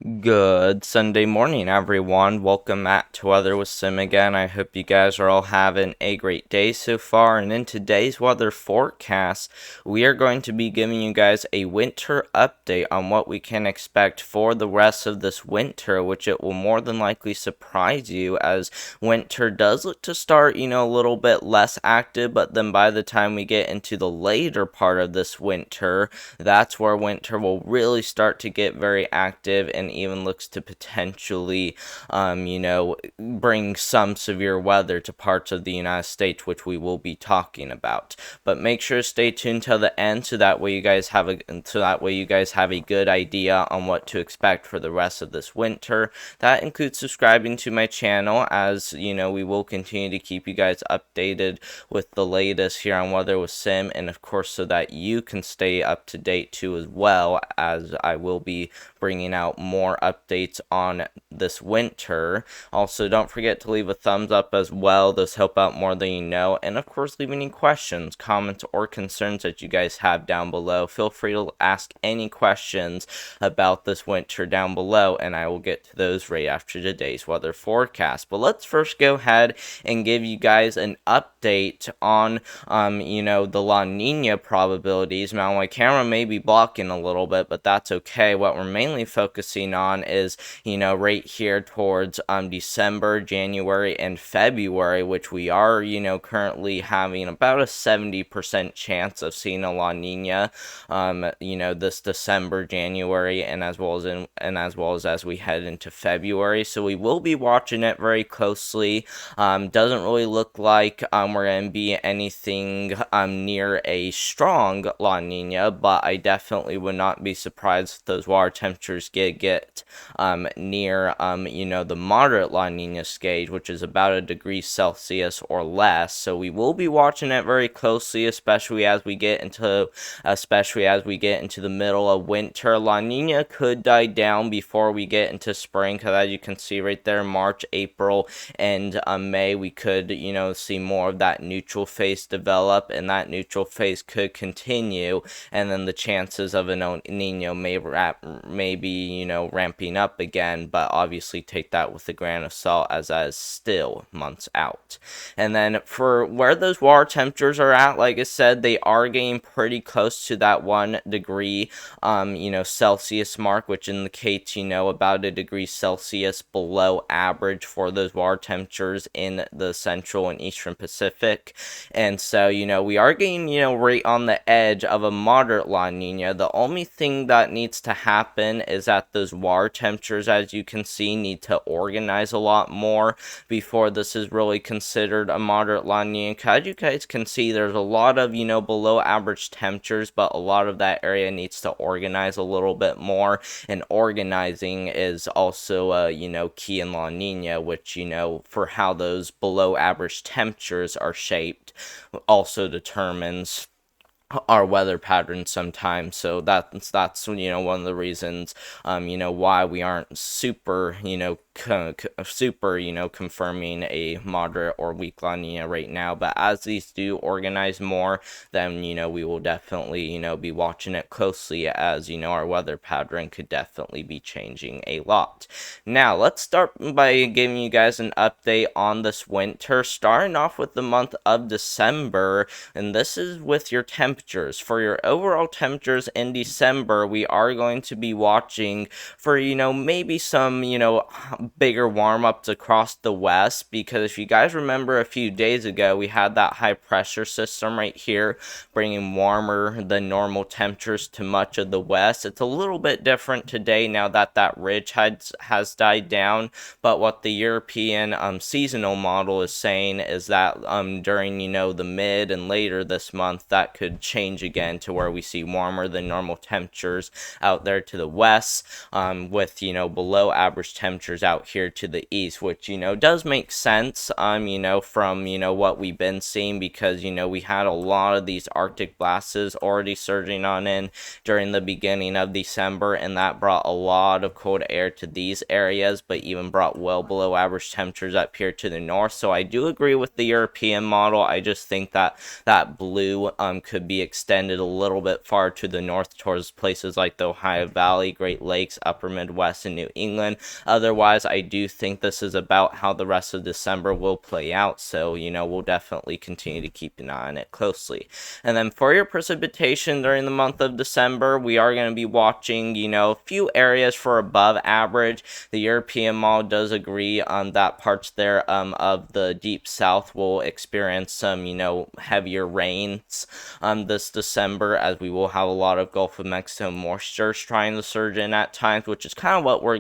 Good Sunday morning, everyone. Welcome back to Weather with Sim again. I hope you guys are all having a great day so far. And in today's weather forecast, we are going to be giving you guys a winter update on what we can expect for the rest of this winter, which it will more than likely surprise you as winter does look to start, a little bit less active. But then by the time we get into the later part of this winter, that's where winter will really start to get very active and even looks to potentially, bring some severe weather to parts of the United States, which we will be talking about. But make sure to stay tuned till the end, so that way you guys have a good idea on what to expect for the rest of this winter. That includes subscribing to my channel, as we will continue to keep you guys updated with the latest here on Weather with Sim, and of course, so that you can stay up to date too, as well, as I will be bringing out more updates on this winter. Also, don't forget to leave a thumbs up as well. Those help out more than you know. And of course, leave any questions, comments, or concerns that you guys have down below. Feel free to ask any questions about this winter down below, and I will get to those right after today's weather forecast. But let's first go ahead and give you guys an update on the La Nina probabilities. Now, my camera may be blocking a little bit, but that's okay. What we're mainly focusing on is, right here towards December, January, and February, which we are, currently having about a 70% chance of seeing a La Nina, this December, January, and as we head into February. So we will be watching it very closely. Doesn't really look like we're going to be anything near a strong La Nina, but I definitely would not be surprised if those water temperatures get near the moderate La Nina stage, which is about a degree Celsius or less. So we will be watching it very closely, especially as we get into the middle of winter. La Nina could die down before we get into spring, because as you can see right there, March, April, and May, we could see more of that neutral phase develop, and that neutral phase could continue, and then the chances of an El Nino may be ramping up again, but obviously take that with a grain of salt, as that is still months out. And then for where those water temperatures are at, like I said, they are getting pretty close to that 1 degree Celsius mark, which indicates about a degree Celsius below average for those water temperatures in the central and eastern Pacific. And so we are getting right on the edge of a moderate La Nina. The only thing that needs to happen is that those water temperatures, as you can see, need to organize a lot more before this is really considered a moderate La Nina. As you guys can see, there's a lot of below average temperatures, but a lot of that area needs to organize a little bit more, and organizing is also key in La Nina, which for how those below average temperatures are shaped also determines our weather patterns sometimes. So that's one of the reasons why we aren't super confirming a moderate or weak La Nina right now. But as these do organize more, then we will definitely be watching it closely, as our weather pattern could definitely be changing a lot. Now let's start by giving you guys an update on this winter, starting off with the month of December, and this is with your temperatures. For your overall temperatures in December, we are going to be watching for maybe some bigger warm-ups across the west, because if you guys remember a few days ago, we had that high pressure system right here bringing warmer than normal temperatures to much of the west. It's a little bit different today now that that ridge has died down, but what the European seasonal model is saying is that during the mid and later this month, that could change again to where we see warmer than normal temperatures out there to the west, with below average temperatures out here to the east, which, does make sense, from, what we've been seeing, because, we had a lot of these Arctic blasts already surging on in during the beginning of December, and that brought a lot of cold air to these areas, but even brought well below average temperatures up here to the north. So I do agree with the European model. I just think that that blue could be extended a little bit far to the north towards places like the Ohio Valley, Great Lakes, Upper Midwest, and New England. Otherwise, I do think this is about how the rest of December will play out. So, we'll definitely continue to keep an eye on it closely. And then for your precipitation during the month of December, we are going to be watching, a few areas for above average. The European model does agree on that parts there of the deep south will experience some, heavier rains this December, as we will have a lot of Gulf of Mexico moisture trying to surge in at times, which is kind of what we're,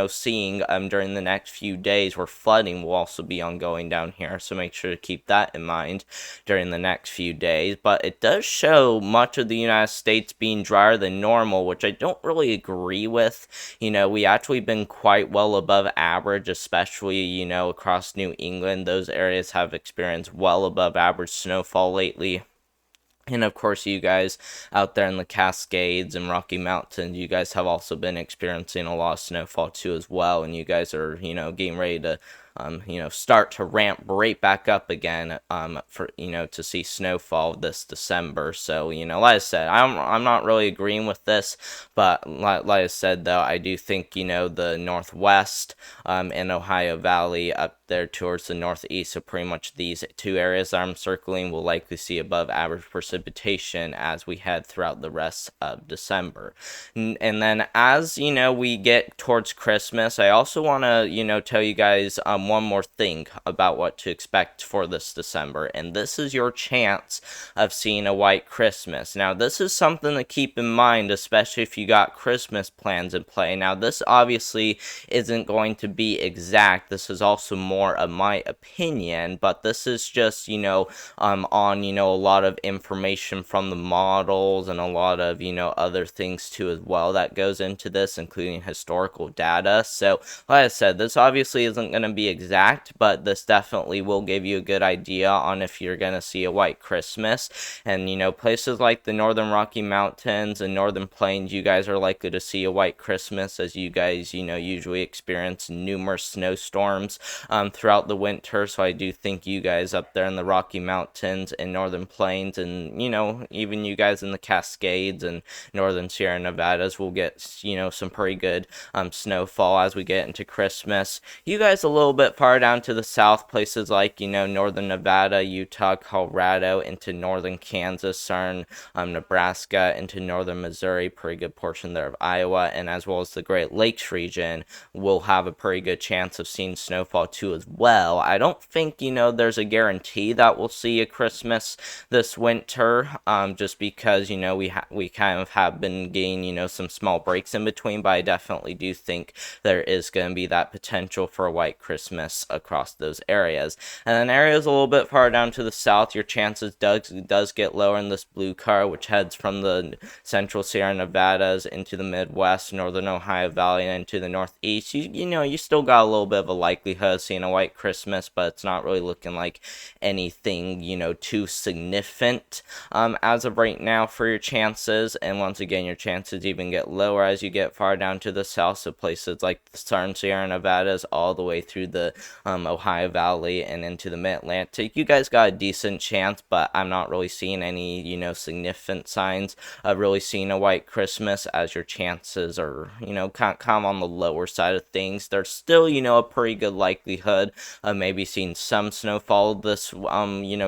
seeing during the next few days, where flooding will also be ongoing down here. So make sure to keep that in mind during the next few days. But it does show much of the United States being drier than normal, which I don't really agree with. We actually been quite well above average, especially, across New England. Those areas have experienced well above average snowfall lately. And of course, you guys out there in the Cascades and Rocky Mountains, you guys have also been experiencing a lot of snowfall too as well. And you guys are, getting ready to start to ramp right back up again, for, to see snowfall this December. So, like I said, I'm not really agreeing with this, but like I said, though, I do think, the Northwest, and Ohio Valley up there towards the northeast, so pretty much these two areas that I'm circling will likely see above average precipitation as we head throughout the rest of December. And then as, we get towards Christmas, I also want to, tell you guys, one more thing about what to expect for this December, and this is your chance of seeing a white Christmas. Now, this is something to keep in mind, especially if you got Christmas plans in play. Now, this obviously isn't going to be exact. This is also more of my opinion, but this is just, on, a lot of information from the models and a lot of, other things too as well that goes into this, including historical data. So, like I said, this obviously isn't going to be exact, but this definitely will give you a good idea on if you're going to see a white Christmas. And, places like the Northern Rocky Mountains and Northern Plains, you guys are likely to see a white Christmas, as you guys, usually experience numerous snowstorms throughout the winter. So I do think you guys up there in the Rocky Mountains and Northern Plains, and, even you guys in the Cascades and Northern Sierra Nevadas will get, some pretty good snowfall as we get into Christmas. You guys a little bit far down to the south, places like, Northern Nevada, Utah, Colorado, into Northern Kansas, Southern Nebraska, into Northern Missouri, pretty good portion there of Iowa, and as well as the Great Lakes region will have a pretty good chance of seeing snowfall too as well. I don't think, there's a guarantee that we'll see a Christmas this winter, just because, we kind of have been getting, some small breaks in between, but I definitely do think there is going to be that potential for a white Christmas across those areas. And then areas a little bit far down to the south, your chances does get lower in this blue car, which heads from the central Sierra Nevadas into the Midwest, Northern Ohio Valley, and into the Northeast. You still got a little bit of a likelihood of seeing a white Christmas, but it's not really looking like anything, too significant as of right now for your chances. And once again, your chances even get lower as you get far down to the south, so places like the Southern Sierra Nevadas all the way through the Ohio Valley and into the Mid-Atlantic. You guys got a decent chance, but I'm not really seeing any, significant signs of really seeing a white Christmas, as your chances are, kind of on the lower side of things. There's still, a pretty good likelihood of maybe seeing some snowfall this,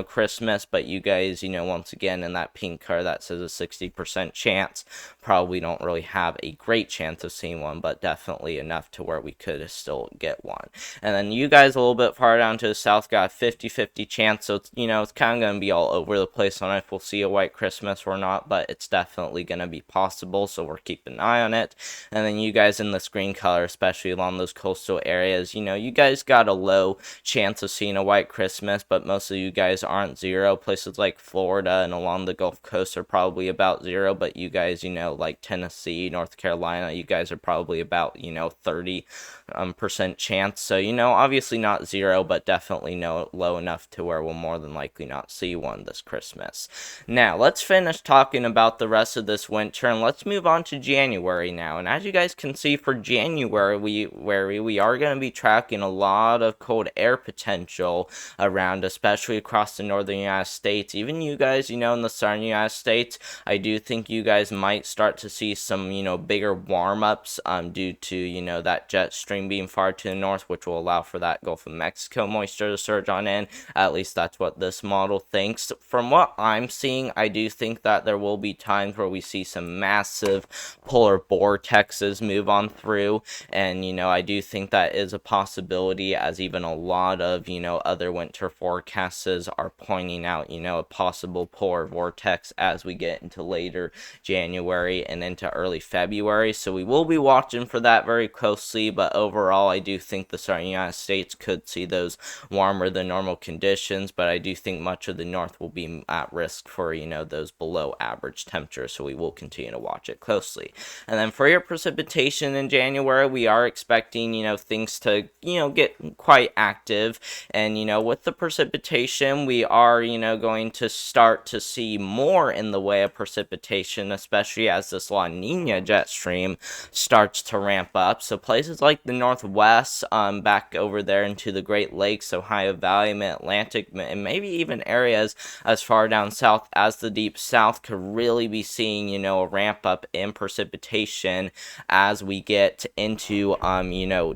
Christmas, but you guys, once again, in that pink car that says a 60% chance, probably don't really have a great chance of seeing one, but definitely enough to where we could still get one. And then you guys a little bit far down to the south got a 50-50 chance, so it's, it's kind of going to be all over the place on if we'll see a white Christmas or not, but it's definitely going to be possible, so we're keeping an eye on it. And then you guys in this green color, especially along those coastal areas, you guys got a low chance of seeing a white Christmas, but most of you guys aren't zero. Places like Florida and along the Gulf Coast are probably about zero, but you guys, like Tennessee, North Carolina, you guys are probably about, 30% chance. So, obviously not zero, but definitely low enough to where we'll more than likely not see one this Christmas. Now, let's finish talking about the rest of this winter, and let's move on to January now. And as you guys can see, for January, we are going to be tracking a lot of cold air potential around, especially across the northern United States. Even you guys, in the southern United States, I do think you guys might start to see some, bigger warm-ups due to, that jet stream being far to the north, which will allow for that Gulf of Mexico moisture to surge on in. At least that's what this model thinks. From what I'm seeing, I do think that there will be times where we see some massive polar vortexes move on through, and I do think that is a possibility, as even a lot of other winter forecasts are pointing out a possible polar vortex as we get into later January and into early February. So we will be watching for that very closely, but overall I do think the southern United States could see those warmer than normal conditions, but I do think much of the north will be at risk for those below average temperatures, so we will continue to watch it closely. And then for your precipitation in January, we are expecting things to get quite active, and with the precipitation we are going to start to see more in the way of precipitation, especially as this La Nina jet stream starts to ramp up. So places like the Northwest, back over there into the Great Lakes, Ohio Valley, Mid-Atlantic, and maybe even areas as far down south as the Deep South could really be seeing a ramp up in precipitation as we get into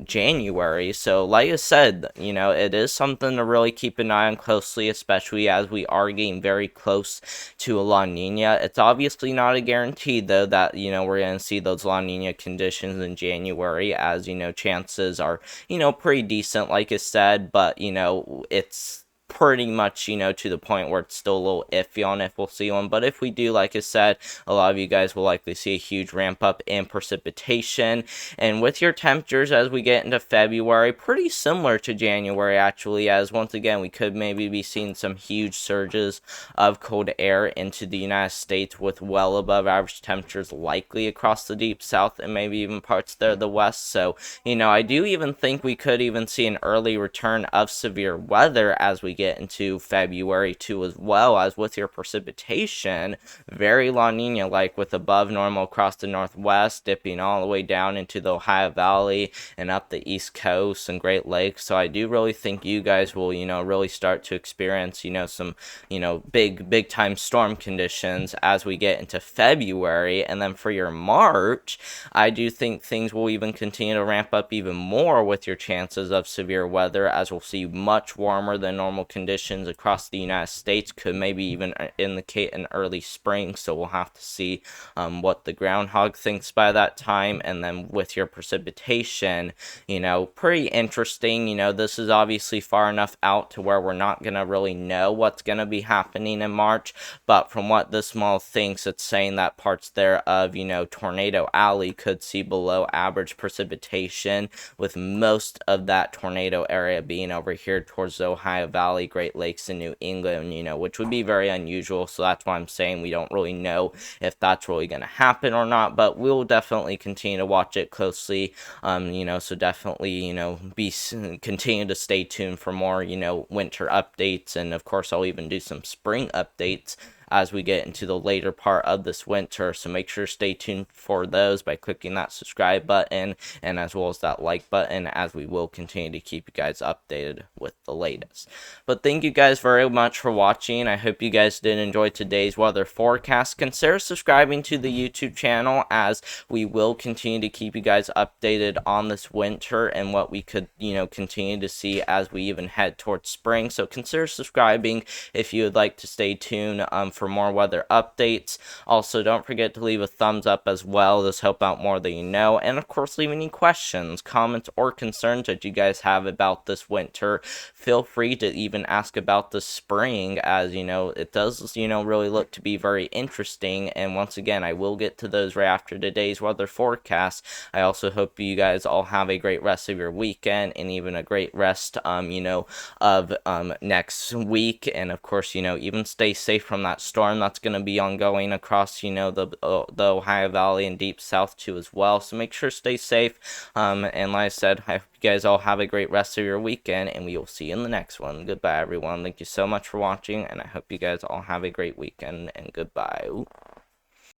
January. So like I said, it is something to really keep an eye on closely, especially as we are getting very close to a La Nina. It's obviously not a guarantee though that we're going to see those La Nina conditions in January, as chances are pretty decent like I said, but it's pretty much to the point where it's still a little iffy on if we'll see one. But if we do, like I said, a lot of you guys will likely see a huge ramp up in precipitation. And with your temperatures as we get into February, pretty similar to January actually, as once again we could maybe be seeing some huge surges of cold air into the United States with well above average temperatures likely across the Deep South and maybe even parts there of the West. So I do even think we could even see an early return of severe weather as we get into February too, as well as with your precipitation very La Nina like, with above normal across the Northwest, dipping all the way down into the Ohio Valley and up the East Coast and Great Lakes. So I do really think you guys will really start to experience some big time storm conditions as we get into February. And then for your March, I do think things will even continue to ramp up even more with your chances of severe weather, as we'll see much warmer than normal conditions across the United States, could maybe even indicate an early spring. So we'll have to see what the groundhog thinks by that time. And then with your precipitation, pretty interesting. This is obviously far enough out to where we're not going to really know what's going to be happening in March, but from what this model thinks, it's saying that parts there of Tornado Alley could see below average precipitation, with most of that tornado area being over here towards the Ohio Valley, Great Lakes, and New England, which would be very unusual. So that's why I'm saying we don't really know if that's really going to happen or not, but we'll definitely continue to watch it closely. So definitely, continue to stay tuned for more, winter updates, and of course I'll even do some spring updates as we get into the later part of this winter. So make sure to stay tuned for those by clicking that subscribe button and as well as that like button, as we will continue to keep you guys updated with the latest. But thank you guys very much for watching. I hope you guys did enjoy today's weather forecast. Consider subscribing to the YouTube channel, as we will continue to keep you guys updated on this winter and what we could continue to see as we even head towards spring. So consider subscribing if you would like to stay tuned for for more weather updates. Also, don't forget to leave a thumbs up as well. This helps out more than you know. And of course, leave any questions, comments, or concerns that you guys have about this winter. Feel free to even ask about the spring, as it does really look to be very interesting. And once again, I will get to those right after today's weather forecast. I also hope you guys all have a great rest of your weekend, and even a great rest of next week. And of course, even stay safe from that storm that's going to be ongoing across the Ohio Valley and deep south too as well. So make sure to stay safe. And like I said, I hope you guys all have a great rest of your weekend, and we will see you in the next one. Goodbye, everyone. Thank you so much for watching, and I hope you guys all have a great weekend, and goodbye. Ooh.